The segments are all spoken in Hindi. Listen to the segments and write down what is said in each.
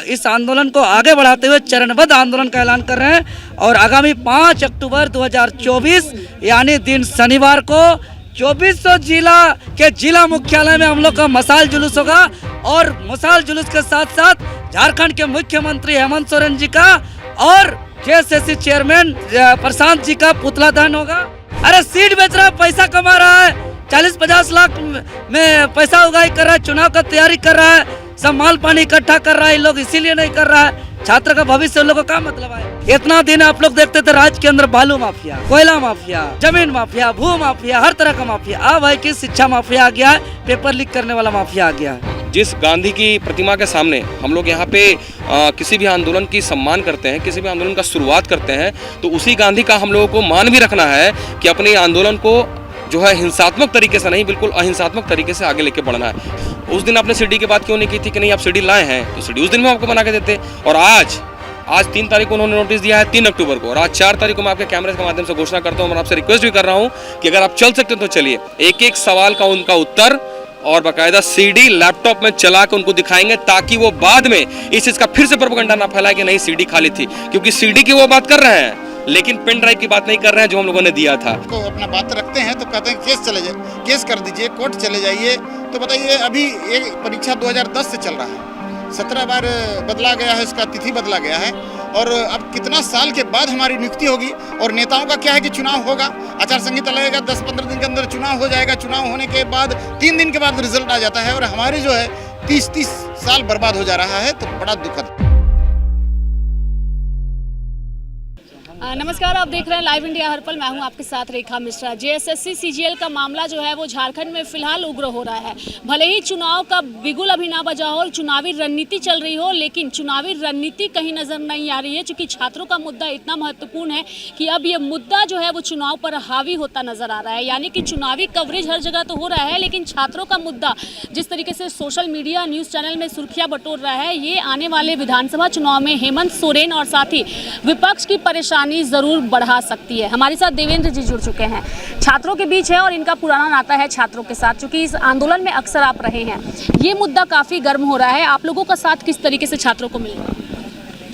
इस आंदोलन को आगे बढ़ाते हुए चरणबद्ध आंदोलन का ऐलान कर रहे हैं और आगामी 5 अक्टूबर 2024 यानी दिन शनिवार को 2400 जिला के जिला मुख्यालय में हम लोग का मशाल जुलूस होगा और मशाल जुलूस के साथ साथ झारखंड के मुख्यमंत्री हेमंत सोरेन जी का और जेएसएससी चेयरमैन प्रशांत जी का पुतला दहन होगा। अरे सीट बेच रहा है, पैसा कमा रहा है, 40-50 लाख में पैसा उगाही कर रहा है, चुनाव का तैयारी कर रहा है, सब माल पानी इकट्ठा कर रहा है। लोग इसीलिए नहीं कर रहा है। छात्र का भविष्य उन लोगों का मतलब है। इतना दिन आप लोग देखते थे राज्य के अंदर बालू माफिया, कोयला माफिया, जमीन माफिया, भू माफिया, हर तरह का माफिया। अब है कि शिक्षा माफिया आ गया है, पेपर लीक करने वाला माफिया आ गया है। जिस गांधी की प्रतिमा के सामने हम लोग यहाँ पे किसी भी आंदोलन की सम्मान करते हैं, किसी भी आंदोलन का शुरुआत करते हैं, तो उसी गांधी का हम लोगों को मान भी रखना है कि अपने आंदोलन को जो है हिंसात्मक तरीके से नहीं, बिल्कुल अहिंसात्मक तरीके से आगे लेके बढ़ना है। उस दिन आपने सीडी की बात क्यों नहीं की थी कि नहीं आप सीडी लाए हैं, तो सीडी उस दिन में आपको बना के देते। और आज 3 तारीख को उन्होंने नोटिस दिया है, 3 अक्टूबर को, और आज 4 तारीख को मैं आपके कैमरे के माध्यम से घोषणा करता हूँ और आपसे रिक्वेस्ट भी कर रहा हूँ कि अगर आप चल सकते हैं तो चलिए। एक एक सवाल का उनका उत्तर और बाकायदा सीडी लैपटॉप में चला के उनको दिखाएंगे, ताकि वो बाद में इस चीज का फिर से प्रोपेगेंडा ना फैलाए कि नहीं सीडी खाली थी। क्योंकि सीडी की वो बात कर रहे हैं लेकिन पेन ड्राइव की बात नहीं कर रहे हैं जो हम लोगों ने दिया था। को अपना बात रखते हैं तो कहते हैं केस चले जाए, केस कर दीजिए, कोर्ट चले जाइए। तो बताइए अभी ये परीक्षा 2010 से चल रहा है, 17 बार बदला गया है, इसका तिथि बदला गया है और अब कितना साल के बाद हमारी नियुक्ति होगी। और नेताओं का क्या है कि चुनाव होगा, आचार संहिता लगेगा, 10-15 दिन के अंदर चुनाव हो जाएगा। चुनाव होने के बाद 3 दिन के बाद रिजल्ट आ जाता है और हमारे जो है 30 साल बर्बाद हो जा रहा है। तो बड़ा दुखद। नमस्कार, आप देख रहे हैं लाइव इंडिया हर पल। मैं हूं आपके साथ रेखा मिश्रा। जेएसएससी सीजीएल का मामला जो है वो झारखंड में फिलहाल उग्र हो रहा है। भले ही चुनाव का बिगुल अभी ना बजा हो और चुनावी रणनीति चल रही हो, लेकिन चुनावी रणनीति कहीं नजर नहीं आ रही है, क्योंकि छात्रों का मुद्दा इतना महत्वपूर्ण है कि अब ये मुद्दा जो है वो चुनाव पर हावी होता नजर आ रहा है। यानी कि चुनावी कवरेज हर जगह तो हो रहा है, लेकिन छात्रों का मुद्दा जिस तरीके से सोशल मीडिया, न्यूज़ चैनल में सुर्खियां बटोर रहा है, ये आने वाले विधानसभा चुनाव में हेमंत सोरेन और साथ ही विपक्ष की परेशानी जरूर बढ़ा सकती है। हमारे साथ देवेंद्र जी जुड़ चुके हैं, छात्रों के बीच है और इनका पुराना नाता है छात्रों के साथ, क्योंकि इस आंदोलन में अक्सर आप रहे हैं। ये मुद्दा काफी गर्म हो रहा है, आप लोगों का साथ किस तरीके से छात्रों को मिल रहा है?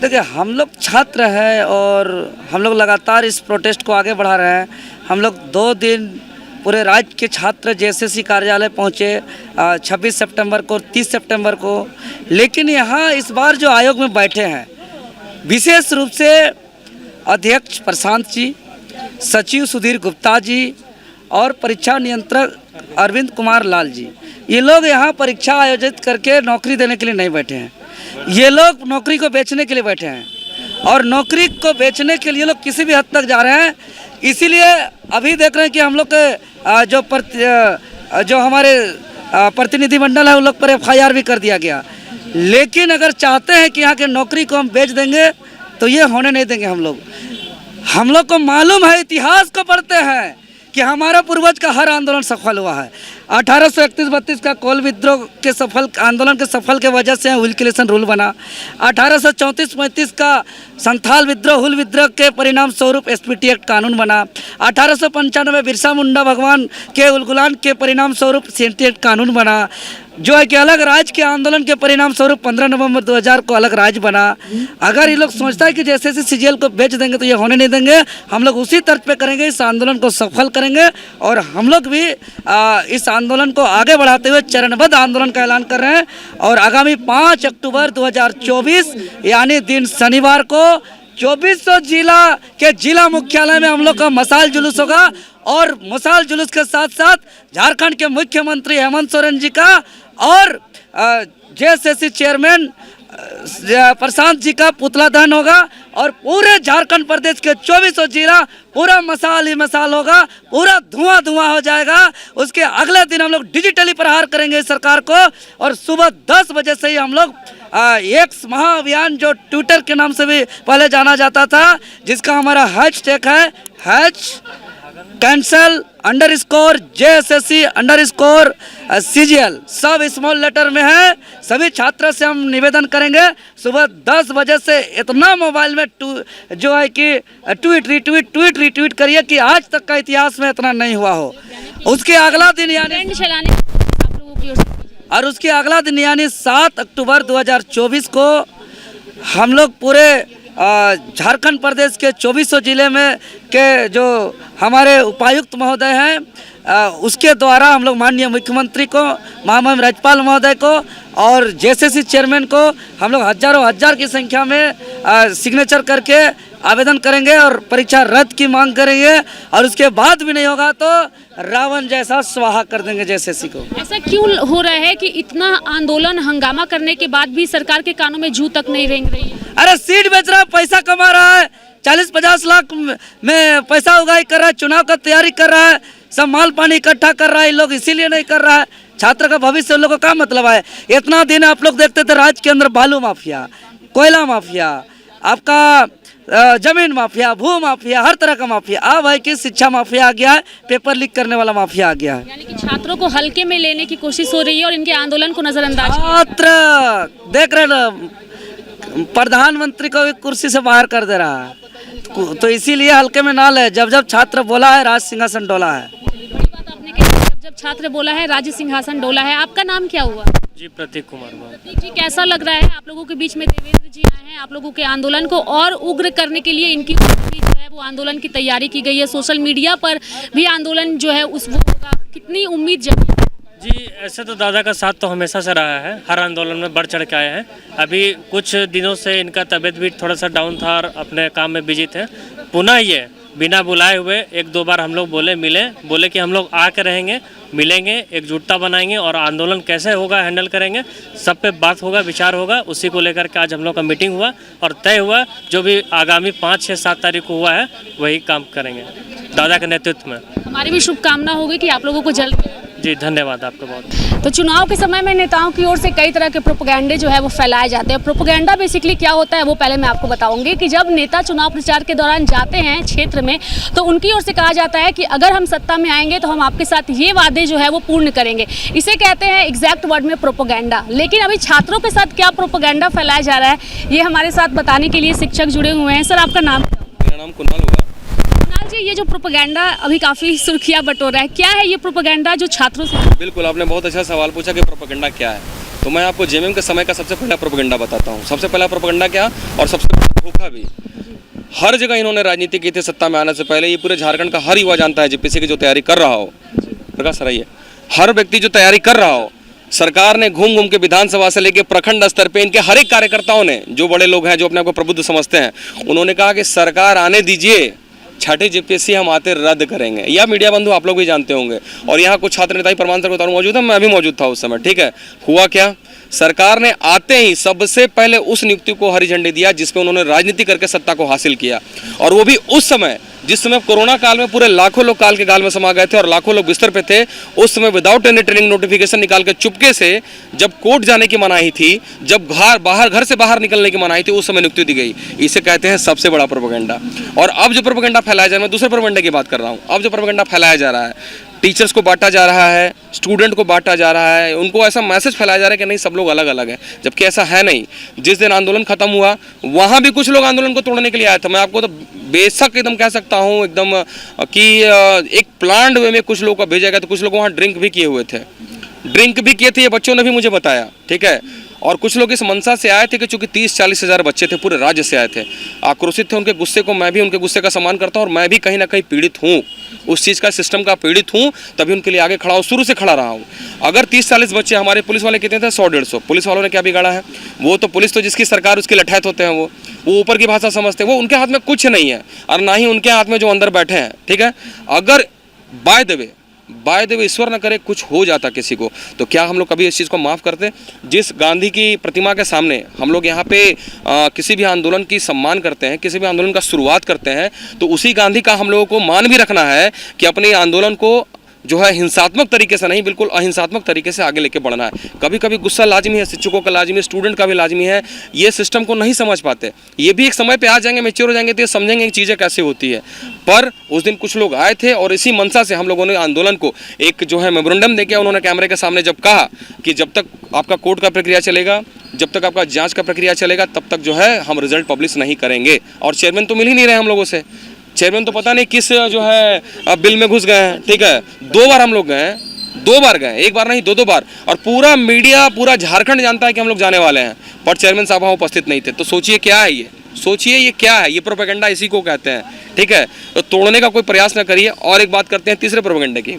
देखिए, हम लोग छात्र हैं और हम लोग लगातार इस प्रोटेस्ट को आगे बढ़ा रहे हैं। हम लोग 2 दिन पूरे राज्य के छात्र जेएसएससी कार्यालय पहुंचे 26 सितंबर को, 30 सितंबर को। लेकिन यहाँ इस बार जो आयोग में बैठे हैं, विशेष रूप से अध्यक्ष प्रशांत जी, सचिव सुधीर गुप्ता जी और परीक्षा नियंत्रक अरविंद कुमार लाल जी, ये लोग यहाँ परीक्षा आयोजित करके नौकरी देने के लिए नहीं बैठे हैं। ये लोग नौकरी को बेचने के लिए बैठे हैं और नौकरी को बेचने के लिए लोग किसी भी हद तक जा रहे हैं। इसीलिए अभी देख रहे हैं कि हम लोग के जो हमारे प्रतिनिधिमंडल है उन लोग पर FIR भी कर दिया गया। लेकिन अगर चाहते हैं कि यहाँ के नौकरी को हम बेच देंगे तो ये होने नहीं देंगे। हम लोग को मालूम है, इतिहास को पढ़ते हैं कि हमारा पूर्वज का हर आंदोलन सफल हुआ है। 1831-32 का कोल विद्रोह के सफल आंदोलन के सफल के वजह से हुल क्लेशन रूल बना। 1834-35 का संथाल विद्रोह, हुल विद्रोह के परिणाम स्वरूप SPT एक्ट कानून बना। 1895 बिरसा मुंडा भगवान के उलगुलान के परिणाम स्वरूप CNT एक्ट कानून बना, जो है कि अलग राज्य के आंदोलन के परिणाम स्वरूप 15 नवंबर 2000 को अलग राज्य बना। अगर ये लोग सोचता है कि जैसे सीजीएल को बेच देंगे तो ये होने नहीं देंगे। हम लोग उसी तर्ज पे करेंगे, इस आंदोलन को सफल करेंगे और हम लोग भी इस आंदोलन को आगे बढ़ाते हुए चरणबद्ध आंदोलन का ऐलान कर रहे हैं और आगामी 5 अक्टूबर 2024 यानी दिन शनिवार को 2400 जिला के जिला मुख्यालय में हम लोग का मशाल जुलूस होगा और मशाल जुलूस के साथ साथ झारखंड के मुख्यमंत्री हेमंत सोरेन जी का और जेएसएससी चेयरमैन प्रशांत जी का पुतला दहन होगा और पूरे झारखंड प्रदेश के 2400 जिला पूरा मशाल ही मशाल होगा, पूरा धुआं धुआं हो जाएगा। उसके अगले दिन हम लोग डिजिटली प्रहार करेंगे सरकार को और सुबह 10 बजे से ही हम लोग एक महाअभियान, जो ट्विटर के नाम से भी पहले जाना जाता था, जिसका हमारा हैशटैग है #JSSC_CGL, सब स्मॉल लेटर में है। सभी छात्रों से हम निवेदन करेंगे सुबह 10 बजे से इतना मोबाइल में जो है कि ट्वीट रिट्वीट करिए कि आज तक का इतिहास में इतना नहीं हुआ हो। उसके अगला दिन यानी चलाने आप लोगों की और उसके अगला दिन यानी 7 अक्टूबर 2024 को हम लोग पूरे झारखंड प्रदेश के 2400 जिले में के जो हमारे उपायुक्त महोदय हैं उसके द्वारा हम लोग माननीय मुख्यमंत्री को, महामहिम राज्यपाल महोदय को और जेएसएससी चेयरमैन को हम लोग हजारों हजार की संख्या में सिग्नेचर करके आवेदन करेंगे और परीक्षा रद्द की मांग करेंगे और उसके बाद भी नहीं होगा तो रावण जैसा स्वाहा कर देंगे जेएसएससी को। ऐसा क्यों हो रहा है कि इतना आंदोलन हंगामा करने के बाद भी सरकार के कानों में जू तक नहीं रेंग रही है? अरे सीट बेच रहा है, पैसा कमा रहा है, 40-50 लाख में पैसा उगाई कर रहा है, चुनाव का तैयारी कर रहा है, सब माल पानी इकट्ठा कर रहा है, लोग इसीलिए नहीं कर रहा है। छात्र का भविष्य उन लोगों का मतलब है। इतना दिन आप लोग देखते थे राज्य के अंदर बालू माफिया, कोयला माफिया, आपका जमीन माफिया, भू माफिया, हर तरह का माफिया। अब है कि शिक्षा माफिया आ गया है, पेपर लीक करने वाला माफिया आ गया है। यानी कि छात्रों को हल्के में लेने की कोशिश हो रही है और इनके आंदोलन को नजरअंदाज छात्र देख रहे ना, प्रधानमंत्री को भी कुर्सी से बाहर कर दे रहा है, तो इसीलिए हल्के में ना ले। जब जब छात्र बोला है राज सिंहासन डोला है। बड़ी बात आपने कही, जब छात्र बोला है राज्य सिंहासन डोला है। आपका नाम क्या हुआ? जी प्रतीक कुमार। प्रतीक जी, कैसा लग रहा है आप लोगों के बीच में देवेंद्र जी आए हैं? आप लोगों के आंदोलन को और उग्र करने के लिए इनकी जो है वो आंदोलन की तैयारी की गई है। सोशल मीडिया पर भी आंदोलन जो है उस वो होगा, कितनी उम्मीद जगी? जी ऐसे तो दादा का साथ तो हमेशा से रहा है, हर आंदोलन में बढ़ चढ़ के आए हैं। अभी कुछ दिनों से इनका तबीयत भी थोड़ा सा डाउन था और अपने काम में बिजी थे। पुनः ये बिना बुलाए हुए 1-2 बार हम लोग बोले कि हम लोग आके रहेंगे, मिलेंगे, एकजुटता बनाएंगे और आंदोलन कैसे होगा हैंडल करेंगे, सब पे बात होगा, विचार होगा। उसी को लेकर के आज हम लोग का मीटिंग हुआ और तय हुआ जो भी आगामी 5, 6, 7 तारीख को हुआ है वही काम करेंगे दादा के नेतृत्व में। हमारी भी शुभकामना होगी कि आप लोगों को जल्द। जी धन्यवाद आपका बहुत। तो चुनाव के समय में नेताओं की ओर से कई तरह के प्रोपेगेंडे जो है वो फैलाए जाते हैं। प्रोपेगेंडा बेसिकली क्या होता है वो पहले मैं आपको बताऊंगी कि जब नेता चुनाव प्रचार के दौरान जाते हैं क्षेत्र में तो उनकी ओर से कहा जाता है कि अगर हम सत्ता में आएंगे तो हम आपके साथ ये वादे जो है वो पूर्ण करेंगे। इसे कहते हैं एग्जैक्ट वर्ड में प्रोपेगेंडा। लेकिन अभी छात्रों के साथ क्या प्रोपेगेंडा फैलाया जा रहा है ये हमारे साथ बताने के लिए शिक्षक जुड़े हुए हैं। सर आपका नाम? मेरा नाम कुणाल हुआ। जी, ये जो प्रोपेगेंडा अभी काफ़ी सुर्खियां बटोर रहा है, क्या है ये प्रोपेगेंडा जो छात्रों से? बिल्कुल, आपने बहुत अच्छा सवाल पूछा कि प्रोपेगेंडा क्या है। तो मैं आपको जेएमएम के समय का सबसे पहला प्रोपेगेंडा बताता हूँ। सबसे पहला प्रोपेगेंडा क्या और सबसे बड़ा धोखा भी। हर जगह इन्होंने राजनीति की थी सत्ता में आने से पहले। ये पूरे झारखंड का हर युवा जानता है जेपीसी की जो तैयारी कर रहा हो, प्रकाश सर ये हर व्यक्ति जो तैयारी कर रहा हो, सरकार ने घूम घूम के विधानसभा से लेकर प्रखंड स्तर पे इनके हर एक कार्यकर्ताओं ने, जो बड़े लोग हैं जो अपने आप को प्रबुद्ध समझते हैं, उन्होंने कहा कि सरकार आने दीजिए, छठे जेपीएससी हम आते रद्द करेंगे। या मीडिया बंधु आप लोग भी जानते होंगे। और यहाँ कुछ छात्र नेता प्रमाण सर मौजूद है, मैं भी मौजूद था उस समय। ठीक है, हुआ क्या, सरकार ने आते ही सबसे पहले उस नियुक्ति को हरी झंडी दिया जिसपे उन्होंने राजनीति करके सत्ता को हासिल किया। और वो भी उस समय जिस समय कोरोना काल में पूरे लाखों लोग काल के गाल में समा गए थे और लाखों लोग बिस्तर पे थे। उस समय विदाउट एनी ट्रेनिंग नोटिफिकेशन निकाल के चुपके से, जब कोर्ट जाने की मनाही थी, जब घर से बाहर निकलने की मनाही थी, उस समय नियुक्ति दी गई। इसे कहते हैं सबसे बड़ा प्रोपेगेंडा। और अब जो प्रोपेगेंडा फैलाया जा रहा है, मैं दूसरे प्रोपेगेंडा की बात कर रहा हूँ। अब जो प्रोपेगेंडा फैलाया जा रहा है, टीचर्स को बांटा जा रहा है, स्टूडेंट को बांटा जा रहा है, उनको ऐसा मैसेज फैलाया जा रहा है कि नहीं सब लोग अलग अलग हैं, जबकि ऐसा है नहीं। जिस दिन आंदोलन खत्म हुआ वहाँ भी कुछ लोग आंदोलन को तोड़ने के लिए आए थे। मैं आपको तो बेशक एकदम कह सकता हूँ एकदम कि एक प्लान्ड वे में कुछ लोगों को भेजा गया। तो कुछ लोग वहाँ ड्रिंक भी किए हुए थे, ये बच्चों ने भी मुझे बताया। ठीक है, और कुछ लोग इस मंशा से आए थे कि चूंकि 30-40 हज़ार बच्चे थे, पूरे राज्य से आए थे, आक्रोशित थे। उनके गुस्से को, मैं भी उनके गुस्से का सम्मान करता हूँ और मैं भी कहीं ना कहीं पीड़ित हूँ, उस चीज़ का, सिस्टम का पीड़ित हूँ, तभी उनके लिए आगे खड़ा हूँ, शुरू से खड़ा रहा हूँ। अगर 30-40 बच्चे, हमारे पुलिस वाले कितने थे, 100-150। पुलिस वालों ने क्या बिगाड़ा है? वो तो पुलिस तो जिसकी सरकार उसके लठैत होते हैं, वो ऊपर की भाषा समझते हैं। वो उनके हाथ में कुछ नहीं है और ना ही उनके हाथ में जो अंदर बैठे हैं। ठीक है, अगर बाय द वे ईश्वर न करे कुछ हो जाता किसी को, तो क्या हम लोग कभी इस चीज़ को माफ़ करते? जिस गांधी की प्रतिमा के सामने हम लोग यहाँ पे किसी भी आंदोलन की सम्मान करते हैं, किसी भी आंदोलन का शुरुआत करते हैं, तो उसी गांधी का हम लोगों को मान भी रखना है कि अपने आंदोलन को जो है हिंसात्मक तरीके से नहीं, बिल्कुल अहिंसात्मक तरीके से आगे लेके बढ़ना है। कभी कभी गुस्सा लाजमी है, शिक्षकों का लाजमी है, स्टूडेंट का भी लाजमी है। ये सिस्टम को नहीं समझ पाते, ये भी एक समय पे आ जाएंगे, मैच्योर हो जाएंगे तो ये समझेंगे कि चीज़ें कैसे होती है। पर उस दिन कुछ लोग आए थे और इसी मंशा से हम लोगों ने आंदोलन को एक जो है मेमोरेंडम देके, उन्होंने कैमरे के सामने जब कहा कि जब तक आपका कोर्ट का प्रक्रिया चलेगा, जब तक आपका जाँच का प्रक्रिया चलेगा, तब तक जो है हम रिजल्ट पब्लिश नहीं करेंगे। और चेयरमैन तो मिल ही नहीं रहे हम लोगों से। चेयरमैन तो पता नहीं किस जो है बिल में घुस गए हैं। ठीक है, 2 बार हम लोग गए हैं, 2 बार गए, एक बार नहीं 2-2 बार, और पूरा मीडिया पूरा झारखंड जानता है कि हम लोग जाने वाले हैं, पर चेयरमैन साहब वहाँ उपस्थित नहीं थे। तो सोचिए क्या है ये, सोचिए ये क्या है, ये प्रोपेगेंडा इसी को कहते हैं, ठीक है। तो तोड़ने का कोई प्रयास ना करिए। और एक बात करते हैं तीसरे प्रोपेगेंडे की,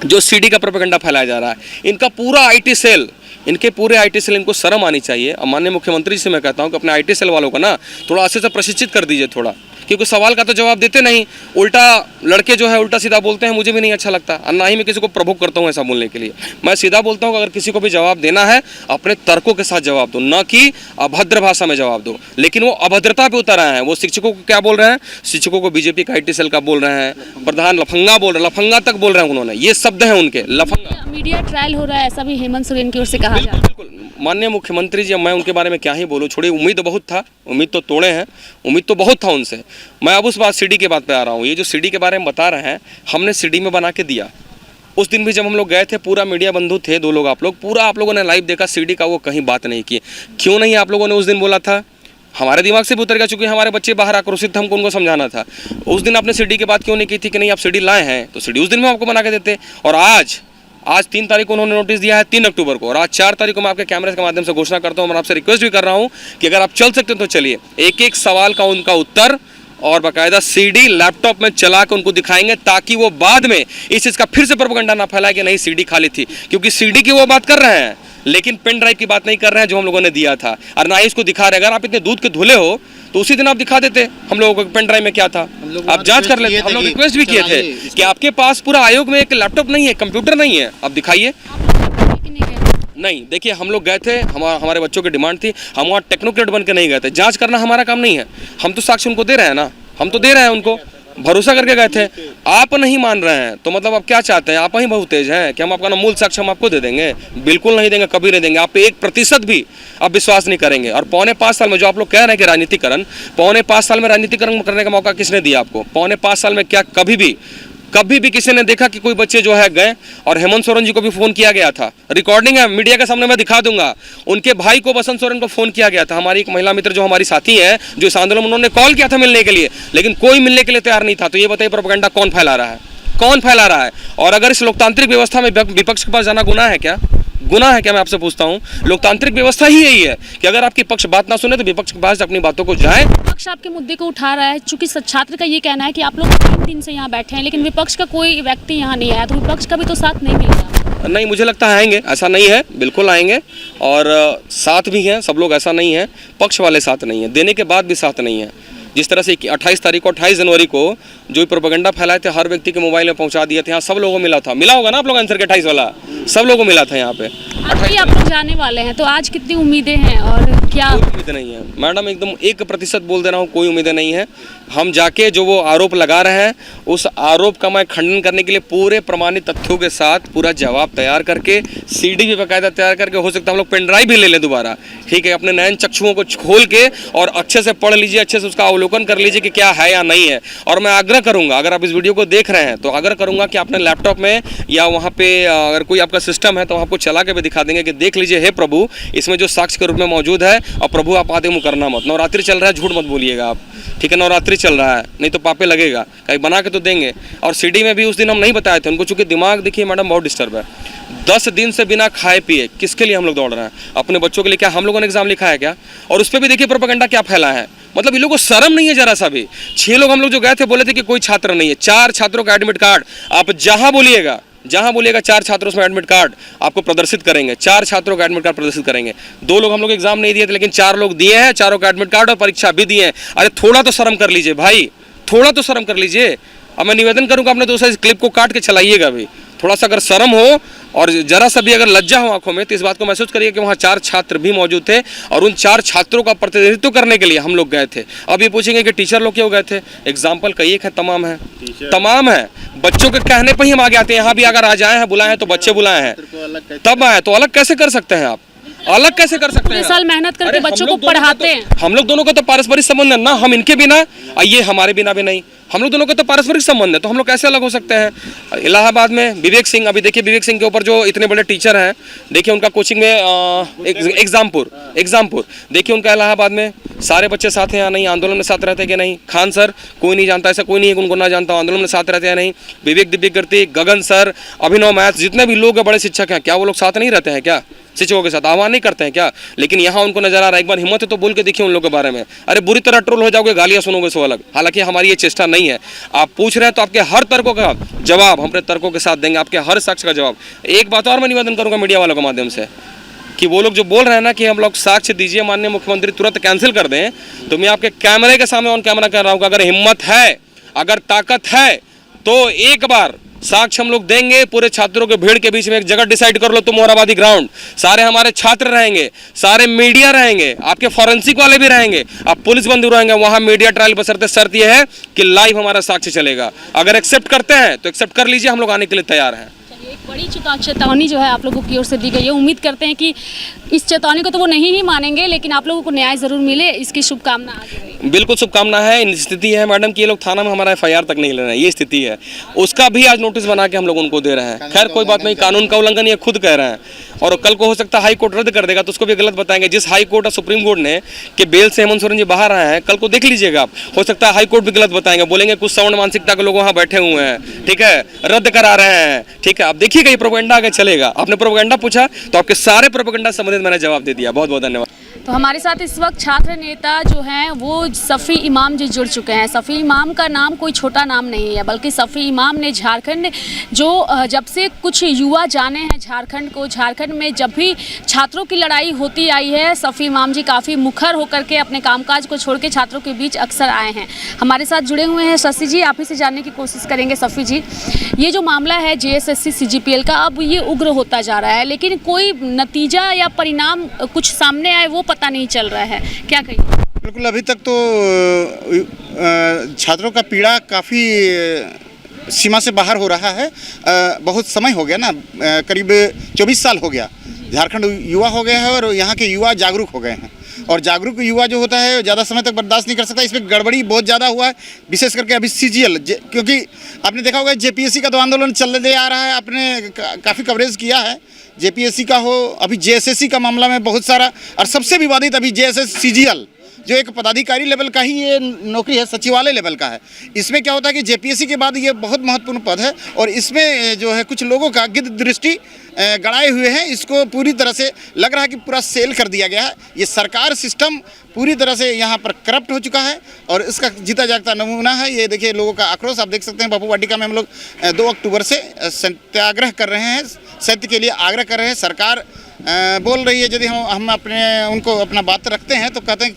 जो सीडी का प्रोपेगेंडा फैलाया जा रहा है, इनका पूरा आईटी सेल, इनके पूरे आईटी सेल, इनको शर्म आनी चाहिए। और माननीय मुख्यमंत्री से मैं कहता हूं कि अपने आईटी सेल वालों को ना थोड़ा अच्छे से प्रशिक्षित कर दीजिए थोड़ा, क्योंकि सवाल का तो जवाब देते नहीं, उल्टा लड़के जो है उल्टा सीधा बोलते हैं, मुझे भी नहीं अच्छा लगता और ना ही मैं किसी को प्रभुक करता हूं ऐसा बोलने के लिए। मैं सीधा बोलता हूं कि अगर किसी को भी जवाब देना है अपने तर्कों के साथ जवाब दो, ना कि अभद्र भाषा में जवाब दो। लेकिन वो अभद्रता पे उतर आए हैं। वो शिक्षकों को क्या बोल रहे हैं, शिक्षकों को बीजेपी का आईटी सेल का बोल रहे हैं, प्रधान लफंगा बोल रहे हैं, लफंगा तक बोल रहे हैं उन्होंने, ये शब्द है उनके, लफंगा। मीडिया ट्रायल हो रहा है, ऐसा भी हेमंत सोरेन की ओर से कहा जा रहा है। बिल्कुल, माननीय मुख्यमंत्री जी, मैं उनके बारे में क्या ही बोलूं, छोड़ी, उम्मीद बहुत था, उम्मीद तो तोड़े हैं, उम्मीद तो बहुत था उनसे। मैं अब उस बात सीडी के बात पे आ रहा हूँ। ये जो सीडी के बारे में बता रहे हैं, हमने सीडी में बना के दिया। उस दिन भी जब हम लोग गए थे, पूरा मीडिया बंधु थे, 2 लोग आप लोग, पूरा आप लोगों ने लाइव देखा सीडी का, वो कहीं बात नहीं की। क्यों नहीं आप लोगों ने उस दिन बोला था? हमारे दिमाग से भी उतर गया, चूंकि हमारे बच्चे बाहर आक्रोशित थे, हमको उनको समझाना था। उस दिन आपने सीडी की बात क्यों नहीं की थी कि नहीं आप सीडी लाए हैं तो सीडी उस दिन में आपको बना के देते। और आज 3 तारीख को उन्होंने नोटिस दिया है, 3 अक्टूबर को, और आज 4 तारीख को मैं आपके कैमरे के माध्यम से घोषणा करता हूँ। मैं आपसे रिक्वेस्ट भी कर रहा हूँ कि अगर आप चल सकते हैं तो चलिए, एक सवाल का उनका उत्तर और बाकायदा सीडी लैपटॉप में चला के उनको दिखाएंगे, ताकि वो बाद में इस चीज़ का फिर से प्रोपेगेंडा ना फैलाए कि नहीं सीडी खाली थी। क्योंकि सीडी की वो बात कर रहे हैं, लेकिन पेन ड्राइव की बात नहीं कर रहे हैं जो हम लोगों ने दिया था, और ना ही इसको दिखा रहे। अगर आप इतने दूध के धुले हो तो उसी दिन आप दिखा देते हम लोगों को पेन ड्राइव में क्या था, आप जांच कर लेते। हम लोग रिक्वेस्ट भी किए थे कि आपके पास पूरा आयोग में एक लैपटॉप नहीं है, कंप्यूटर नहीं है, आप दिखाइए। नहीं, देखिए हम लोग गए थे, हमारे बच्चों की डिमांड थी, हम वहाँ टेक्नोक्रेट बन के नहीं गए थे। जांच करना हमारा काम नहीं है, हम तो साक्ष्य उनको दे रहे हैं ना, हम तो दे रहे हैं उनको, भरोसा करके गए थे। आप नहीं मान रहे हैं तो मतलब आप क्या चाहते हैं? आप ही बहुत तेज हैं कि हम आपका मूल साक्ष्य हम आपको दे देंगे? बिल्कुल नहीं देंगे, कभी नहीं देंगे। आप पे 1% भी आप विश्वास नहीं करेंगे। और 4.25 साल में जो आप लोग कह रहे हैं कि राजनीतिकरण, 4.25 साल में राजनीतिकरण करने का मौका किसने दिया आपको? 4.25 साल में क्या कभी भी किसी ने देखा कि कोई बच्चे जो है गए? और हेमंत सोरेन जी को भी फोन किया गया था, रिकॉर्डिंग है, मीडिया के सामने मैं दिखा दूंगा। उनके भाई को, बसंत सोरेन को फोन किया गया था। हमारी एक महिला मित्र जो हमारी साथी है, जो इस आंदोलन में, उन्होंने कॉल किया था मिलने के लिए, लेकिन कोई मिलने के लिए तैयार नहीं था। तो ये बताइए प्रोपेगेंडा कौन फैला रहा है? कौन फैला रहा है? और अगर इस लोकतांत्रिक व्यवस्था में विपक्ष के पास जाना गुनाह है क्या? गुनाह है क्या? मैं आपसे पूछता हूँ। लोकतांत्रिक व्यवस्था ही यही है कि अगर आपकी पक्ष बात ना सुने तो विपक्ष के पास अपनी बातों को जाए। विपक्ष आपके मुद्दे को उठा रहा है, चूंकि छात्र का ये कहना है कि आप लोग 3 दिन से यहाँ बैठे हैं, लेकिन विपक्ष का कोई व्यक्ति यहाँ नहीं आया, तो विपक्ष का भी तो साथ नहीं मिलेगा। नहीं, मुझे लगता है आएंगे, ऐसा नहीं है, बिल्कुल आएंगे, और साथ भी हैं सब लोग, ऐसा नहीं है पक्ष वाले साथ नहीं है, देने के बाद भी साथ नहीं है। जिस तरह से 28 तारीख को, 28 जनवरी को जो प्रोपेगेंडा फैलाए थे, हर व्यक्ति के मोबाइल में पहुंचा दिए थे, यहाँ सब लोगों को मिला था, मिला होगा ना आप लोग आंसर के 28 वाला, सब लोगों को मिला था यहाँ पे। आज भी आप लोग जाने वाले हैं, तो आज कितनी उम्मीदें हैं और क्या? कोई उम्मीदें नहीं है मैडम, एकदम 1% बोल दे रहा हूँ, कोई उम्मीदें नहीं है। हम जाके जो वो आरोप लगा रहे हैं, उस आरोप का मैं खंडन करने के लिए पूरे प्रमाणित तथ्यों के साथ पूरा जवाब तैयार करके, सीडी भी बाकायदा तैयार करके, हो सकता है हम लोग पेन ड्राइव भी ले लें दोबारा, ठीक है, अपने नयन चक्षुओं को खोल के और अच्छे से पढ़ लीजिए, अच्छे से उसका अवलोकन कर लीजिए कि क्या है या नहीं है। और मैं आग्रह करूंगा, अगर आप इस वीडियो को देख रहे हैं तो आग्रह करूंगा कि अपने लैपटॉप में या वहाँ पे अगर कोई आपका सिस्टम है तो आपको चला के भी दिखा देंगे कि देख लीजिए, हे प्रभु, इसमें जो साक्ष्य के रूप में मौजूद है, और प्रभु आप आदि मुँह करना मत, नवरात्रि चल रहा है, झूठ मत बोलिएगा आप, ठीक है, नवरात्रि चल रहा है, नहीं तो पापे लगेगा, कहीं बना के तो देंगे। और सीडी में भी उस दिन हम नहीं बताए थे उनको, चूंकि दिमाग देखिए मैडम बहुत डिस्टर्ब है। 10 दिन से बिना खाए पिए किसके लिए हम लोग दौड़ रहे हैं? अपने बच्चों के लिए। क्या हम लोगों ने एग्जाम लिखा है क्या? और उस पर भी देखिए प्रोपेगेंडा क्या फैला है, मतलब इन लोगों को शर्म नहीं है जरा सा भी। 6 लोग हम लोग जो गए थे बोले थे कि कोई छात्र नहीं है, 4 छात्रों का एडमिट कार्ड, आप जहां बोलिएगा 4 छात्रों में एडमिट कार्ड आपको प्रदर्शित करेंगे, 4 छात्रों का एडमिट कार्ड प्रदर्शित करेंगे। 2 लोग हम लोग एग्जाम नहीं दिए थे, लेकिन 4 लोग दिए हैं, चारों का एडमिट कार्ड और परीक्षा भी दिए हैं। अरे थोड़ा तो शर्म कर लीजिए भाई, थोड़ा तो शर्म कर लीजिए। अब मैं निवेदन करूंगा, अपने दोस्तों इस क्लिप को काट के चलाइएगा भी, थोड़ा सा अगर शर्म हो और जरा सा भी अगर लज्जा हो आंखों में, तो इस बात को महसूस करिए कि वहाँ 4 छात्र भी मौजूद थे, और उन 4 छात्रों का प्रतिनिधित्व करने के लिए हम लोग गए थे। अब ये पूछेंगे कि टीचर लोग क्यों गए थे? एग्जाम्पल कई एक है, तमाम है, तमाम है। बच्चों के कहने पर ही हम आगे आते हैं। यहाँ भी अगर आ जाए हैं, बुलाए हैं तो बच्चे बुलाए हैं, तब आए तो अलग कैसे कर सकते हैं आप? अलग कैसे कर सकते हैं? साल मेहनत करके अरे बच्चों हम को लोग दोनों का पढ़ाते हैं। हम लोग दोनों का तो पारस्परिक संबंध है ना, हम इनके बिना और ये हमारे बिना भी नहीं, हम लोग दोनों का तो पारस्परिक संबंध है, तो हम लोग कैसे अलग हो सकते हैं? इलाहाबाद में विवेक सिंह, अभी देखिए विवेक सिंह के ऊपर जो इतने बड़े टीचर हैं, देखिए उनका कोचिंग में एग्जामपुर देखिए उनका इलाहाबाद में सारे बच्चे साथ हैं या नहीं, आंदोलन में साथ रहते हैं कि नहीं? खान सर कोई नहीं जानता, ऐसा कोई नहीं है कि उनको ना जानता, आंदोलन में साथ रहते हैं या नहीं? विवेक दिव्यकीर्ति, गगन सर, अभिनव मैथ, जितने भी लोग हैं बड़े शिक्षक हैं, क्या वो लोग साथ नहीं रहते हैं क्या? शिक्षकों के साथ आह्वान नहीं करते हैं क्या? लेकिन यहाँ उनको नजर आ रहा है, एक बार हिम्मत है तो बोल के देखिए उन लोगों के बारे में। अरे बुरी तरह ट्रोल हो जाओगे, गालियाँ सुनोगे सो अलग। हालांकि हमारी ये चेष्टा नहीं है, आप पूछ रहे हैं तो आपके हर तर्कों का जवाब हम अपने तर्कों के साथ देंगे, आपके हर साक्ष्य का जवाब। एक बात और मैं निवेदन करूँगा मीडिया वालों के माध्यम से कि वो लोग जो बोल रहे हैं ना कि हम लोग साक्ष्य दीजिए माननीय मुख्यमंत्री तुरंत कैंसिल कर दें, तो मैं आपके कैमरे के सामने ऑन कैमरा कह रहा हूँ कि अगर हिम्मत है, अगर ताकत है तो एक बार साक्ष्य हम लोग देंगे। पूरे छात्रों के भीड़ के बीच में एक जगह डिसाइड कर लो तुम, मोराबादी ग्राउंड, सारे हमारे छात्र रहेंगे, सारे मीडिया रहेंगे, आपके फॉरेंसिक वाले भी रहेंगे, आप पुलिस बंधु रहेंगे, वहां मीडिया ट्रायल बशर्ते शर्त यह है कि लाइव हमारा साक्ष्य चलेगा। अगर एक्सेप्ट करते हैं तो एक्सेप्ट कर लीजिए, हम लोग आने के लिए तैयार हैं। एक बड़ी चेतावनी जो है आप लोगों की ओर से दी गई है, उम्मीद करते हैं कि इस चेतावनी को तो वो नहीं ही मानेंगे, लेकिन आप लोगों को न्याय जरूर मिले, इसकी शुभकामना आगे रही। बिल्कुल शुभकामना है। स्थिति है मैडम कि ये लोग थाना में हमारा FIR तक नहीं ले रहे हैं, ये स्थिति है, उसका भी आज नोटिस बना के हम लोग उनको दे रहे हैं। खैर कोई बात नहीं, कानून का उल्लंघन ये खुद कह रहे हैं और कल को हो सकता है हाई कोर्ट रद्द कर देगा तो उसको भी गलत बताएंगे। जिस हाई कोर्ट और सुप्रीम कोर्ट ने कि बेल से हेमंत सोरेन जी बाहर आए हैं, कल को देख लीजिएगा आप, हो सकता है हाई कोर्ट भी गलत बताएंगे, बोलेंगे कुछ सवर्ण मानसिकता के लोग वहाँ बैठे हुए हैं, ठीक है, रद्द करा रहे हैं, ठीक है। आप देखिएगा ये प्रोपेगेंडा आगे चलेगा। आपने प्रोपेगेंडा पूछा तो आपके सारे प्रोपेगेंडा संबंधित मैंने जवाब दे दिया। बहुत बहुत धन्यवाद। तो हमारे साथ इस वक्त छात्र नेता जो हैं वो सफ़ी इमाम जी जुड़ चुके हैं। सफ़ी इमाम का नाम कोई छोटा नाम नहीं है, बल्कि सफ़ी इमाम ने झारखंड जो जब से कुछ युवा जाने हैं झारखंड को, झारखंड में जब भी छात्रों की लड़ाई होती आई है, सफ़ी इमाम जी काफ़ी मुखर होकर के अपने कामकाज को छोड़ के छात्रों के बीच अक्सर आए हैं। हमारे साथ जुड़े हुए हैं शशि जी, आप ही से जानने की कोशिश करेंगे। सफ़ी जी, ये जो मामला है JSSC CGPL का, अब ये उग्र होता जा रहा है, लेकिन कोई नतीजा या परिणाम कुछ सामने आए वो पता नहीं चल रहा है, क्या कहिए? बिल्कुल, अभी तक तो छात्रों का पीड़ा काफ़ी सीमा से बाहर हो रहा है। बहुत समय हो गया ना, करीब 24 साल हो गया, झारखंड युवा हो गया है और यहाँ के युवा जागरूक हो गए हैं। और जागरूक युवा जो होता है ज़्यादा समय तक बर्दाश्त नहीं कर सकता। इसमें गड़बड़ी बहुत ज़्यादा हुआ है, विशेष करके अभी CGL, क्योंकि आपने देखा होगा JPSC का तो आंदोलन चलते आ रहा है, आपने काफ़ी कवरेज किया है। JPSC का हो, अभी JSSC का मामला में बहुत सारा, और सबसे विवादित अभी JSS CGL जो एक पदाधिकारी लेवल का ही ये नौकरी है, सचिवालय लेवल का है। इसमें क्या होता है कि JPSC के बाद ये बहुत महत्वपूर्ण पद है और इसमें जो है कुछ लोगों का गिद्ध दृष्टि गड़ाए हुए हैं। इसको पूरी तरह से लग रहा है कि पूरा सेल कर दिया गया है। ये सरकार सिस्टम पूरी तरह से यहाँ पर करप्ट हो चुका है और इसका जीता जागता नमूना है। ये देखिए लोगों का आक्रोश आप देख सकते हैं। बापू वाटिका में हम लोग 2 अक्टूबर से सत्याग्रह कर रहे हैं, सत्य के लिए आग्रह कर रहे हैं। सरकार बोल रही है, यदि हम अपने उनको अपना बात रखते हैं तो कहते हैं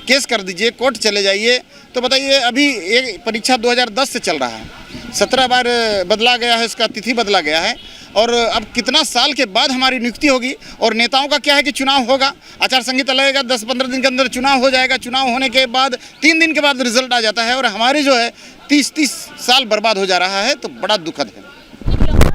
केस कर दीजिए, कोर्ट चले जाइए। तो बताइए, अभी एक परीक्षा 2010 से चल रहा है, 17 बार बदला गया है, इसका तिथि बदला गया है और अब कितना साल के बाद हमारी नियुक्ति होगी। और नेताओं का क्या है कि चुनाव होगा, आचार संहिता लगेगा, 10-15 दिन के अंदर चुनाव हो जाएगा। चुनाव होने के बाद 3 दिन के बाद रिजल्ट आ जाता है और हमारे जो है 30 साल बर्बाद हो जा रहा है। तो बड़ा दुखद है।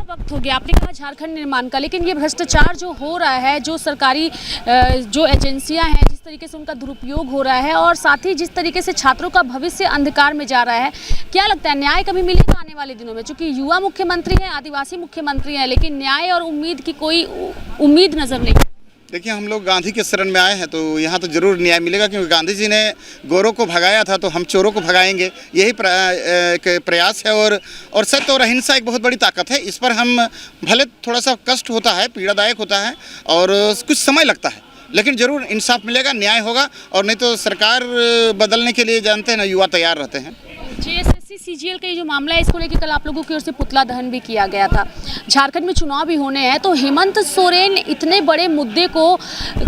वक्त हो गया, आपने कहा झारखंड निर्माण का, लेकिन ये भ्रष्टाचार जो हो रहा है, जो सरकारी जो एजेंसियां हैं, जिस तरीके से उनका दुरुपयोग हो रहा है और साथ ही जिस तरीके से छात्रों का भविष्य अंधकार में जा रहा है, क्या लगता है न्याय कभी मिलेगा आने वाले दिनों में? क्योंकि युवा मुख्यमंत्री हैं, आदिवासी मुख्यमंत्री हैं, लेकिन न्याय और उम्मीद की कोई उम्मीद नजर नहीं। देखिए, हम लोग गांधी के शरण में आए हैं तो यहाँ तो ज़रूर न्याय मिलेगा, क्योंकि गांधी जी ने गोरों को भगाया था तो हम चोरों को भगाएंगे, यही प्रयास है। और सत्य और अहिंसा एक बहुत बड़ी ताकत है। इस पर हम भले थोड़ा सा कष्ट होता है, पीड़ादायक होता है और कुछ समय लगता है, लेकिन ज़रूर इंसाफ मिलेगा, न्याय होगा। और नहीं तो सरकार बदलने के लिए जानते हैं ना, युवा तैयार रहते हैं। JSSC CGL का ये जो मामला है, इसको लेकर कल आप लोगों की ओर से पुतला दहन भी किया गया था। झारखंड में चुनाव भी होने हैं, तो हेमंत सोरेन इतने बड़े मुद्दे को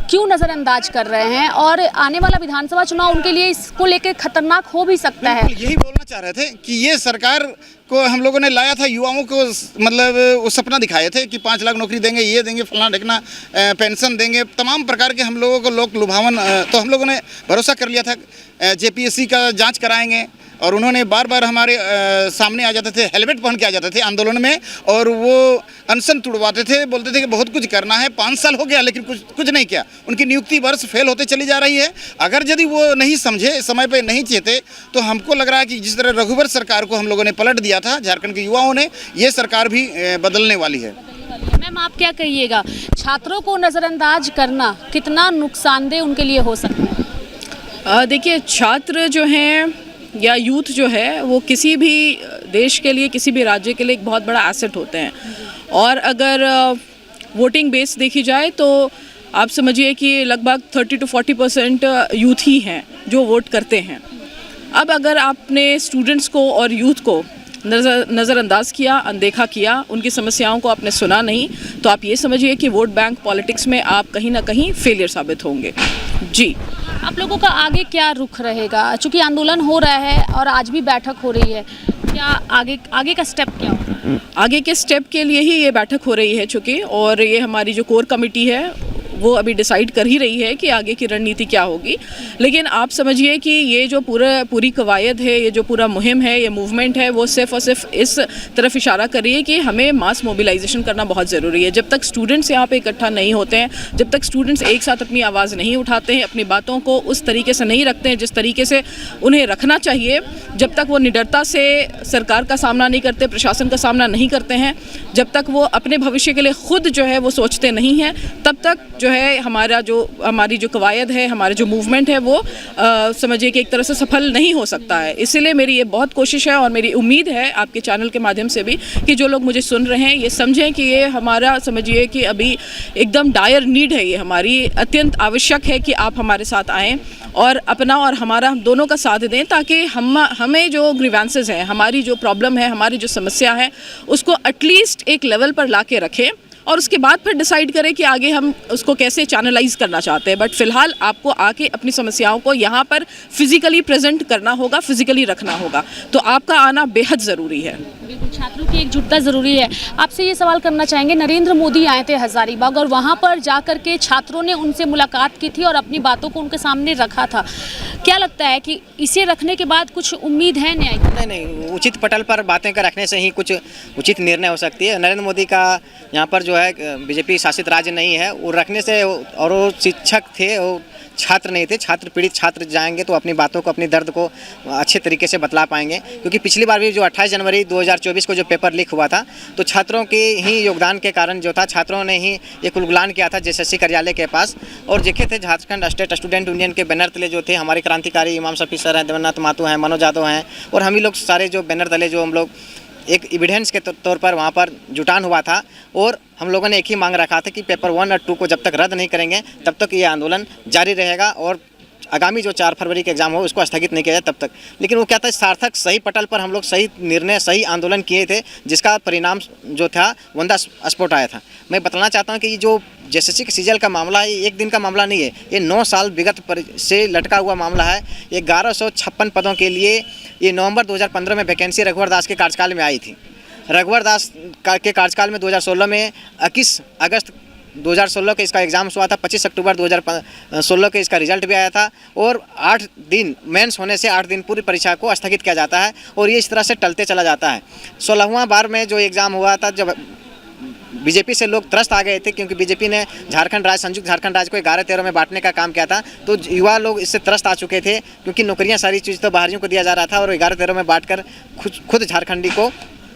क्यों नज़रअंदाज कर रहे हैं और आने वाला विधानसभा चुनाव उनके लिए इसको लेकर खतरनाक हो भी सकता है? यही बोलना चाह रहे थे कि ये सरकार को हम लोगों ने लाया था, युवाओं को मतलब वो सपना दिखाए थे कि 5 लाख नौकरी देंगे, ये देंगे, फलाना ढेकना, पेंशन देंगे, तमाम प्रकार के हम लोगों को लोक लुभावन। तो हम लोगों ने भरोसा कर लिया था, JPSC का जांच कराएंगे और उन्होंने बार बार हमारे सामने आ जाते थे, हेलमेट पहन के आ जाते थे आंदोलन में, और वो अनशन तुड़वाते थे, बोलते थे कि बहुत कुछ करना है, 5 साल हो गया लेकिन कुछ नहीं किया। उनकी नियुक्ति वर्ष फेल होते चली जा रही है। अगर यदि वो नहीं समझे, समय पे नहीं चेते, तो हमको लग रहा है कि जिस तरह रघुवर सरकार को हम लोगों ने पलट दिया था झारखंड के युवाओं ने, ये सरकार भी बदलने वाली है। मैम आप क्या कहिएगा, छात्रों को नज़रअंदाज करना कितना नुकसानदेह उनके लिए हो सकता है? देखिए, छात्र जो हैं या यूथ जो है वो किसी भी देश के लिए, किसी भी राज्य के लिए एक बहुत बड़ा एसेट होते हैं। और अगर वोटिंग बेस देखी जाए तो आप समझिए कि लगभग 30 to 40% यूथ ही हैं जो वोट करते हैं। अब अगर आपने स्टूडेंट्स को और यूथ को नज़रअंदाज किया, अनदेखा किया, उनकी समस्याओं को आपने सुना नहीं, तो आप ये समझिए कि वोट बैंक पॉलिटिक्स में आप कहीं ना कहीं फेलियर साबित होंगे। जी, आप लोगों का आगे क्या रुख रहेगा? चूँकि आंदोलन हो रहा है और आज भी बैठक हो रही है, क्या आगे का स्टेप क्या होगा? आगे के स्टेप के लिए ही ये बैठक हो रही है चूँकि, और ये हमारी जो कोर कमेटी है वो अभी डिसाइड कर ही रही है कि आगे की रणनीति क्या होगी। लेकिन आप समझिए कि ये जो पूरी कवायद है, ये जो पूरा मुहिम है, ये मूवमेंट है, वो सिर्फ और सिर्फ इस तरफ इशारा कर रही है कि हमें मास मोबिलाइजेशन करना बहुत ज़रूरी है। जब तक स्टूडेंट्स यहाँ पे इकट्ठा नहीं होते हैं, जब तक स्टूडेंट्स एक साथ अपनी आवाज़ नहीं उठाते हैं, अपनी बातों को उस तरीके से नहीं रखते हैं जिस तरीके से उन्हें रखना चाहिए, जब तक वो निडरता से सरकार का सामना नहीं करते, प्रशासन का सामना नहीं करते हैं, जब तक वो अपने भविष्य के लिए खुद जो है वो सोचते नहीं हैं, तब तक जो है हमारी जो कवायद है, हमारे जो मूवमेंट है वो समझिए कि एक तरह से सफल नहीं हो सकता है। इसीलिए मेरी ये बहुत कोशिश है और मेरी उम्मीद है आपके चैनल के माध्यम से भी कि जो लोग मुझे सुन रहे हैं ये समझें कि ये हमारा समझिए कि अभी एकदम डायर नीड है, ये हमारी अत्यंत आवश्यक है कि आप हमारे साथ आएँ और अपना और हमारा हम दोनों का साथ दें, ताकि हमें जो ग्रीवेंसेस हैं, हमारी जो प्रॉब्लम है, हमारी जो समस्या है, उसको एटलीस्ट एक लेवल पर ला के रखें और उसके बाद फिर डिसाइड करें कि आगे हम उसको कैसे चैनलाइज करना चाहते हैं। बट फिलहाल आपको आके अपनी समस्याओं को यहाँ पर फिजिकली प्रेजेंट करना होगा, फिजिकली रखना होगा, तो आपका आना बेहद ज़रूरी है। बिल्कुल, छात्रों की एकजुटता ज़रूरी है। आपसे ये सवाल करना चाहेंगे, नरेंद्र मोदी आए थे हज़ारीबाग और वहाँ पर जाकर के छात्रों ने उनसे मुलाकात की थी और अपनी बातों को उनके सामने रखा था। क्या लगता है कि इसे रखने के बाद कुछ उम्मीद है न्याय की? नहीं, उचित पटल पर बातें कर रखने से ही कुछ उचित निर्णय हो सकती है। नरेंद्र मोदी का यहाँ पर जो है बीजेपी शासित राज्य नहीं है, वो रखने से, और वो शिक्षक थे, वो छात्र नहीं थे। छात्र पीड़ित छात्र जाएंगे तो अपनी बातों को, अपनी दर्द को अच्छे तरीके से बतला पाएंगे। क्योंकि पिछली बार भी जो 28 जनवरी 2024 को जो पेपर लीक हुआ था, तो छात्रों के ही योगदान के कारण जो था, छात्रों ने ही एक उलगुलान किया था जेएसएससी कार्यालय के पास, और देखे थे झारखंड स्टेट स्टूडेंट यूनियन के बैनर तले जो थे हमारे क्रांतिकारी इमाम शफी सर हैं, देवेंद्रनाथ माथुर हैं, मनोज यादव हैं, और हम ही लोग सारे जो बैनर तले जो हम लोग एक एविडेंस के तौर पर वहाँ पर जुटान हुआ था। और हम लोगों ने एक ही मांग रखा था कि पेपर 1 और 2 को जब तक रद्द नहीं करेंगे तब तक ये आंदोलन जारी रहेगा, और आगामी जो 4 फरवरी के एग्ज़ाम हो उसको स्थगित नहीं किया जाए तब तक। लेकिन वो क्या था, सार्थक सही पटल पर हम लोग सही निर्णय, सही आंदोलन किए थे, जिसका परिणाम जो था वंदा स्पॉट आया था। मैं बताना चाहता हूँ कि जो जेएसएससी के सीजीएल का मामला है, ये एक दिन का मामला नहीं है, ये 9 साल विगत से लटका हुआ मामला है। 1156 पदों के लिए ये नवंबर 2015 में वैकेंसी रघुवर दास के कार्यकाल में आई थी। रघुवर दास के कार्यकाल में 2016 में 21 अगस्त 2016 के इसका एग्ज़ाम हुआ था, 25 अक्टूबर 2016 के इसका रिजल्ट भी आया था, और 8 दिन मेंस होने से 8 दिन पूरी परीक्षा को स्थगित किया जाता है, और ये इस तरह से टलते चला जाता है। 16वां बार में जो एग्ज़ाम हुआ था, जब बीजेपी से लोग त्रस्त आ गए थे, क्योंकि बीजेपी ने झारखंड राज्य, संयुक्त झारखंड राज्य को 11-13 में बांटने का काम किया था, तो युवा लोग इससे त्रस्त आ चुके थे, क्योंकि नौकरियां सारी चीज़ तो बाहरियों को दिया जा रहा था, और 11-13 में बांटकर खुद झारखंडी को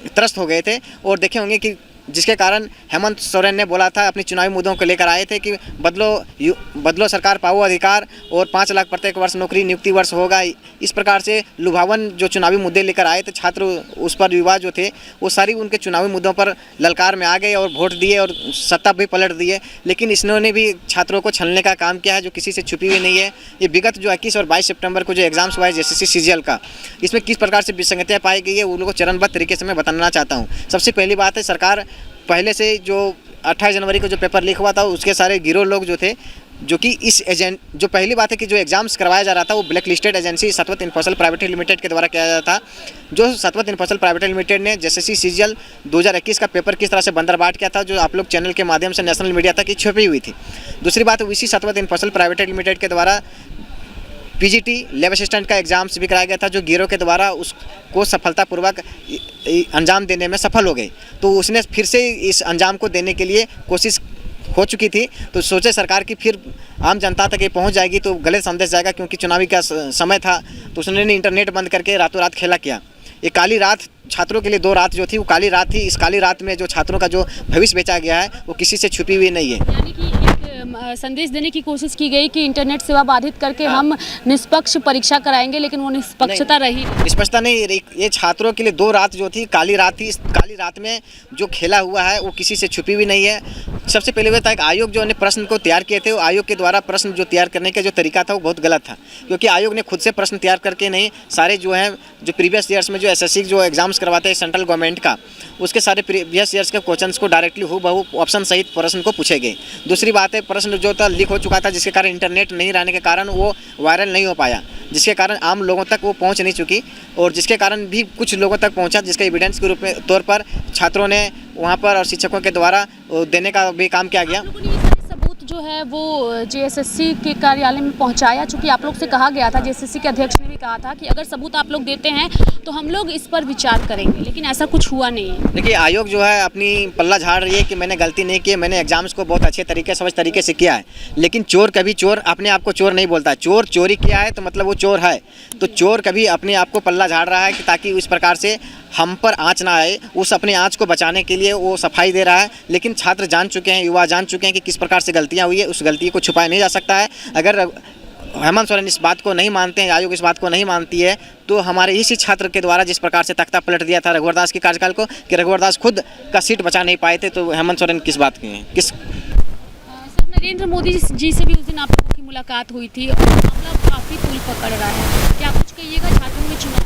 त्रस्त हो गए थे। और देखे होंगे कि जिसके कारण हेमंत सोरेन ने बोला था, अपनी चुनावी मुद्दों को लेकर आए थे कि बदलो सरकार पाओ अधिकार, और 5 लाख प्रत्येक वर्ष नौकरी नियुक्ति वर्ष होगा। इस प्रकार से लुभावन जो चुनावी मुद्दे लेकर आए थे छात्र, उस पर युवा जो थे वो सारी उनके चुनावी मुद्दों पर ललकार में आ गए और वोट दिए और सत्ता भी पलट दिए। लेकिन इन्होंने भी छात्रों को छलने का काम किया है, जो किसी से छुपी हुई नहीं है। ये विगत जो 21 और 22 सितंबर को जो एग्जाम्स हुआ है जेएसएससी सीजीएल का, इसमें किस प्रकार से विसंगतियाँ पाई गई है, उन लोगों को चरणबद्ध तरीके से मैं बताना चाहता हूँ। सबसे पहली बात है, सरकार पहले से जो 28 जनवरी को जो पेपर लीक हुआ था, उसके सारे गिरोह लोग जो थे, जो कि इस एजेंट, जो पहली बात है कि जो एग्जाम्स करवाया जा रहा था वो blacklisted agency Satvat Infosol private limited के द्वारा किया जाता था। जो सतवत इन्फोसल प्राइवेट लिमिटेड ने जेएसएससी सीजीएल 2021 का पेपर किस तरह से बंदरबाट किया था, जो आप लोग चैनल के माध्यम से नेशनल मीडिया तक की छुपी हुई थी। दूसरी बात, इसी सतवत इन्फोसल प्राइवेट लिमिटेड के द्वारा पीजीटी लैब असिस्टेंट का एग्ज़ाम्स भी कराया गया था, जो गिरोह के द्वारा उसको सफलतापूर्वक अंजाम देने में सफल हो गई। तो उसने फिर से इस अंजाम को देने के लिए कोशिश हो चुकी थी। तो सोचे सरकार की फिर आम जनता तक ये पहुंच जाएगी तो गलत संदेश जाएगा, क्योंकि चुनावी का समय था। तो उसने इंटरनेट बंद करके रातों रात खेला किया। ये काली रात छात्रों के लिए 2 रात जो थी वो काली रात थी। इस काली रात में जो छात्रों का जो भविष्य बेचा गया है वो किसी से छुपी हुई नहीं है। यानी कि एक संदेश देने की कोशिश की गई कि इंटरनेट सेवा बाधित करके हम निष्पक्ष परीक्षा कराएंगे, लेकिन वो निष्पक्षता रही नहीं। निष्पक्षता नहीं रही। ये छात्रों के लिए 2 रात जो थी काली रात थी। इस काली रात में जो खेला हुआ है वो किसी से छुपी हुई नहीं है। सबसे पहले हुआ था एक आयोग जो ने प्रश्न को तैयार किए थे, वो आयोग के द्वारा प्रश्न जो तैयार करने का जो तरीका था वो बहुत गलत था, क्योंकि आयोग ने खुद से प्रश्न तैयार करके नहीं, सारे जो हैं जो प्रीवियस ईयर्स में जो एसएससी जो एग्जाम्स करवाते हैं सेंट्रल गवर्नमेंट का, उसके सारे प्रीवियस ईयर्स के क्वेश्चंस को डायरेक्टली हूबहू ऑप्शन सहित प्रश्न को पूछे गए। दूसरी बात है, प्रश्न जो था लीक हो चुका था, जिसके कारण इंटरनेट नहीं रहने के कारण वो वायरल नहीं हो पाया, जिसके कारण आम लोगों तक वो पहुंच नहीं चुकी, और जिसके कारण भी कुछ लोगों तक पहुंचा, जिसका एविडेंस के रूप में तौर पर छात्रों ने वहां पर और शिक्षकों के द्वारा देने का भी काम किया गया। सबूत जो है वो जेएसएससी के कार्यालय में पहुंचाया, चूँकि आप लोग से कहा गया था, जेएसएससी के अध्यक्ष ने भी कहा था कि अगर सबूत आप लोग देते हैं तो हम लोग इस पर विचार करेंगे, लेकिन ऐसा कुछ हुआ नहीं है। देखिए, आयोग जो है अपनी पल्ला झाड़ रही है कि मैंने गलती नहीं की है, मैंने एग्जाम्स को बहुत अच्छे तरीके सहज तरीके से किया है। लेकिन चोर कभी चोर अपने आप को चोर नहीं बोलता। चोर चोरी किया है तो मतलब वो चोर है। तो चोर कभी अपने आप को पल्ला झाड़ रहा है कि ताकि इस प्रकार से हम पर आँच ना आए, उस अपने आँच को बचाने के लिए वो सफाई दे रहा है। लेकिन छात्र जान चुके हैं, युवा जान चुके हैं कि किस प्रकार से गलतियाँ हुई है। उस गलती को छुपाया नहीं जा सकता है। अगर हेमंत सोरेन इस बात को नहीं मानते हैं, आयोग इस बात को नहीं मानती है, तो हमारे इसी छात्र के द्वारा जिस प्रकार से तख्ता पलट दिया था रघुवर दास के कार्यकाल को, कि रघुवर दास खुद का सीट बचा नहीं पाए थे, तो हेमंत सोरेन किस बात के हैं? किस सर, नरेंद्र मोदी जी से भी उस दिन आप लोगों की मुलाकात हुई थी और मामला काफ़ी तूल पकड़ रहा है, क्या कुछ कहिएगा झारखंड में चुनाव?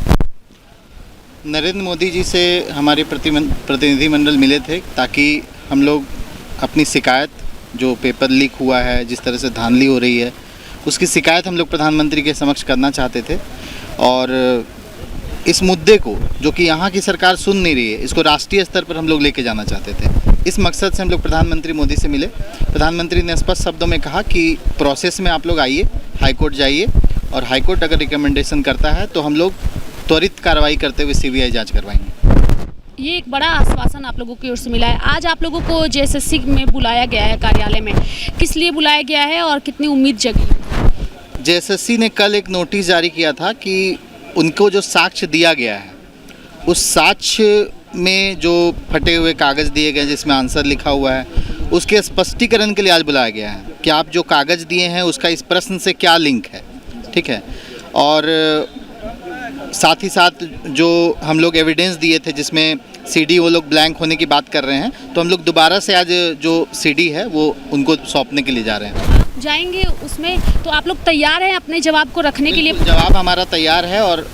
नरेंद्र मोदी जी से हमारे प्रतिनिधिमंडल मिले थे, ताकि हम लोग अपनी शिकायत, जो पेपर लीक हुआ है, जिस तरह से धांधली हो रही है, उसकी शिकायत हम लोग प्रधानमंत्री के समक्ष करना चाहते थे। और इस मुद्दे को, जो कि यहाँ की सरकार सुन नहीं रही है, इसको राष्ट्रीय स्तर पर हम लोग लेके जाना चाहते थे। इस मकसद से हम लोग प्रधानमंत्री मोदी से मिले। प्रधानमंत्री ने स्पष्ट शब्दों में कहा कि प्रोसेस में आप लोग आइए, हाईकोर्ट जाइए, और हाईकोर्ट अगर रिकमेंडेशन करता है तो हम लोग त्वरित कार्रवाई करते हुए सीबीआई जांच करवाएंगे। ये एक बड़ा आश्वासन आप लोगों की ओर से मिला है। आज आप लोगों को जेएसएससी में बुलाया गया है कार्यालय में, किस लिए बुलाया गया है और कितनी उम्मीद जगी है? जेएसएससी ने कल एक नोटिस जारी किया था कि उनको जो साक्ष्य दिया गया है, उस साक्ष्य में जो फटे हुए कागज़ दिए गए जिसमें आंसर लिखा हुआ है, उसके स्पष्टीकरण के लिए आज बुलाया गया है कि आप जो कागज़ दिए हैं उसका इस प्रश्न से क्या लिंक है। ठीक है। और साथ ही साथ जो हम लोग एविडेंस दिए थे जिसमें सीडी वो लोग ब्लैंक होने की बात कर रहे हैं, तो हम लोग दोबारा से आज जो सीडी है वो उनको सौंपने के लिए जा रहे हैं। आप जाएंगे उसमें, तो आप लोग तैयार हैं अपने जवाब को रखने के लिए? जवाब हमारा तैयार है, और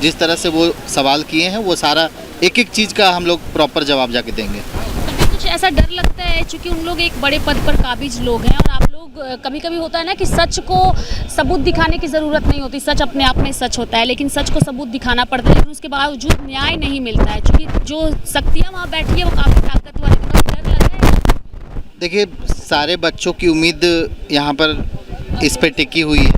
जिस तरह से वो सवाल किए हैं वो सारा एक एक चीज़ का हम लोग प्रॉपर जवाब जाके देंगे। कभी कुछ ऐसा डर लगता है, क्योंकि उन लोग एक बड़े पद पर काबिज लोग हैं, और आप लोग कभी कभी होता है ना कि सच को सबूत दिखाने की ज़रूरत नहीं होती, सच अपने आप में सच होता है, लेकिन सच को सबूत दिखाना पड़ता है, लेकिन उसके बावजूद न्याय नहीं मिलता है, क्योंकि जो शक्तियाँ वहाँ बैठी है वो काफ़ी ताकतवर है। तो कभी डर लगा है? देखिए, सारे बच्चों की उम्मीद यहाँ पर इस पे टिकी हुई है,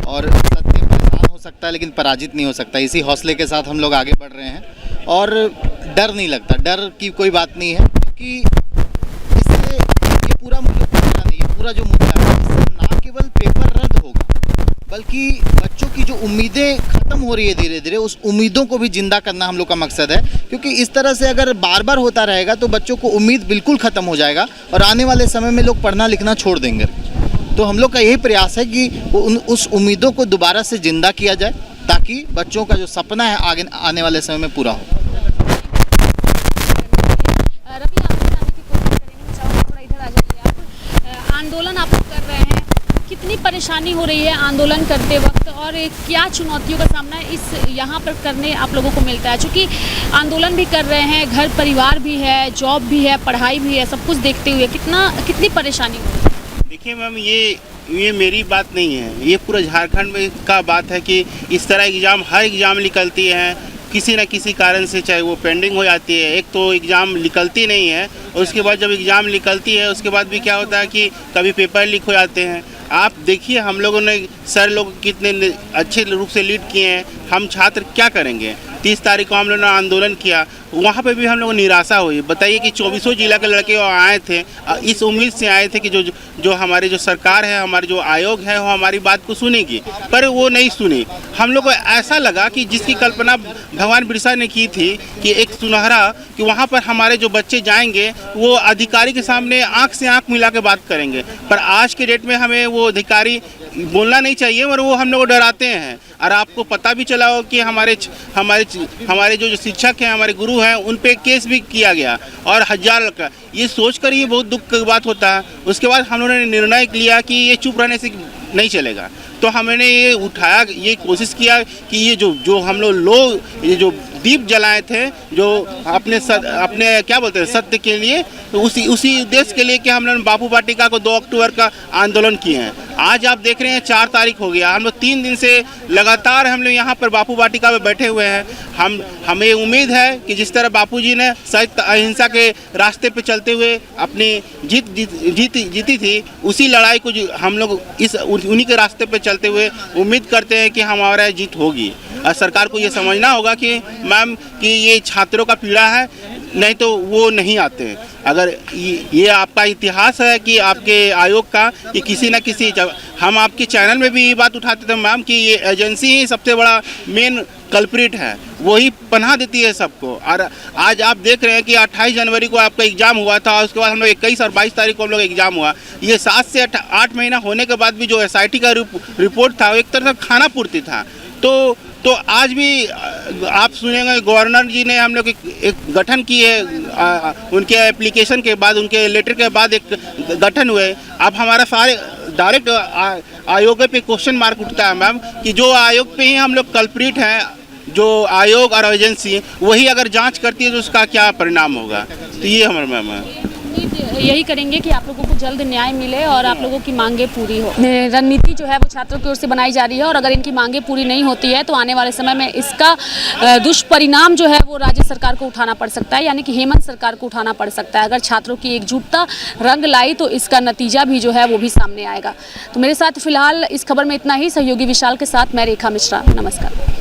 और सत्य परेशान हो सकता है लेकिन पराजित नहीं हो सकता। इसी हौसले के साथ हम लोग आगे बढ़ रहे हैं, और डर नहीं लगता, डर की कोई बात नहीं है, क्योंकि इससे ये पूरा मुद्दा नहीं, ये पूरा जो मुद्दा है इससे ना केवल पेपर रद्द होगा, बल्कि बच्चों की जो उम्मीदें ख़त्म हो रही है धीरे धीरे, उस उम्मीदों को भी जिंदा करना हम लोग का मकसद है। क्योंकि इस तरह से अगर बार बार होता रहेगा तो बच्चों को उम्मीद बिल्कुल ख़त्म हो जाएगा, और आने वाले समय में लोग पढ़ना लिखना छोड़ देंगे। तो हम लोग का यही प्रयास है कि उस उम्मीदों को दोबारा से जिंदा किया जाए, ताकि बच्चों का जो सपना है आगे आने वाले समय में पूरा हो। रवि, आप बताने की कोशिश करेंगे, चाहो थोड़ा इधर आ जाइए आप। आंदोलन आप लोग कर रहे हैं, कितनी परेशानी हो रही है आंदोलन करते वक्त, और क्या चुनौतियों का सामना इस यहाँ पर करने आप लोगों को मिलता है? क्योंकि आंदोलन भी कर रहे हैं, घर परिवार भी है, जॉब भी है, पढ़ाई भी है, सब कुछ देखते हुए कितनी परेशानी हो रही है? देखिए मैम, ये मेरी बात नहीं है, ये पूरा झारखंड में का बात है कि इस तरह एग्ज़ाम, हर एग्ज़ाम निकलती है किसी न किसी कारण से, चाहे वो पेंडिंग हो जाती है। एक तो एग्ज़ाम निकलती नहीं है, और उसके बाद जब एग्ज़ाम निकलती है उसके बाद भी क्या होता है कि कभी पेपर लीक हो जाते हैं, आप देखिए हम लोगों ने सर लोग कितने अच्छे रूप से लीड किए हैं। हम छात्र क्या करेंगे? 30 तारीख को हम लोगों ने आंदोलन किया, वहाँ पे भी हम लोगों को निराशा हुई। बताइए कि 24 जिला के लड़के आए थे, इस उम्मीद से आए थे कि जो हमारी जो सरकार है, हमारे जो आयोग है, वो हमारी बात को सुनेगी, पर वो नहीं सुनी। हम लोग को ऐसा लगा कि जिसकी कल्पना भगवान बिरसा ने की थी कि एक सुनहरा कि वहाँ पर हमारे जो बच्चे जाएंगे वो अधिकारी के सामने आँख से आँख मिला के बात करेंगे, पर आज के डेट में हमें वो अधिकारी बोलना नहीं चाहिए और वो हम लोग को डराते हैं। और आपको पता भी चला हो कि हमारे जो शिक्षक हैं, हमारे गुरु हैं, उन पे केस भी किया गया और 1000 का। ये सोचकर ये बहुत दुख की बात होता है। उसके बाद हम लोगों ने निर्णय लिया कि ये चुप रहने से नहीं चलेगा, तो हमने ये उठाया, ये कोशिश किया कि ये जो हम लोग ये जो दीप जलाए थे, जो अपने क्या बोलते हैं सत्य के लिए, तो उसी उद्देश्य के लिए कि हम लोग बापू वाटिका को 2 अक्टूबर का आंदोलन किए हैं। आज आप देख रहे हैं 4 तारीख हो गया, हम लोग 3 दिन से लगातार हम लोग यहाँ पर बापू वाटिका में बैठे हुए हैं। हमें उम्मीद है कि जिस तरह बापूजी ने सत्य अहिंसा के रास्ते पे चलते हुए अपनी जीती थी, उसी लड़ाई को हम लोग उन्हीं के रास्ते पे चलते हुए उम्मीद करते हैं कि हमारा जीत होगी। और सरकार को ये समझना होगा कि मैम कि ये छात्रों का पीड़ा है, नहीं तो वो नहीं आते हैं। अगर ये आपका इतिहास है कि आपके आयोग का कि किसी न किसी, हम आपके चैनल में भी ये बात उठाते थे मैम कि ये एजेंसी ही सबसे बड़ा मेन कल्प्रिट है, वही पनाह देती है सबको। और आज आप देख रहे हैं कि 28 जनवरी को आपका एग्ज़ाम हुआ था, उसके बाद हम लोग 21 और 22 तारीख को हम लोग एग्ज़ाम हुआ। ये 7 से 8 महीना होने के बाद भी जो SIT का रिपोर्ट था वो एक तरह से खाना पूर्ति था। तो आज भी आप सुनेंगे गवर्नर जी ने हम लोग एक गठन की है, उनके एप्लीकेशन के बाद, उनके लेटर के बाद एक गठन हुए। अब हमारा सारे डायरेक्ट आयोग पे क्वेश्चन मार्क उठता है मैम कि जो आयोग पे ही हम लोग कल्प्रिट हैं, जो आयोग और एजेंसी वही अगर जांच करती है तो उसका क्या परिणाम होगा। तो ये हमारा मैम है, यही करेंगे कि आप लोगों को जल्द न्याय मिले और आप लोगों की मांगे पूरी हो। रणनीति जो है वो छात्रों की ओर से बनाई जा रही है और अगर इनकी मांगे पूरी नहीं होती है तो आने वाले समय में इसका दुष्परिणाम जो है वो राज्य सरकार को उठाना पड़ सकता है, यानी कि हेमंत सरकार को उठाना पड़ सकता है। अगर छात्रों की एकजुटता रंग लाई तो इसका नतीजा भी जो है वो भी सामने आएगा। तो मेरे साथ फिलहाल इस खबर में इतना ही। सहयोगी विशाल के साथ मैं रेखा मिश्रा, नमस्कार।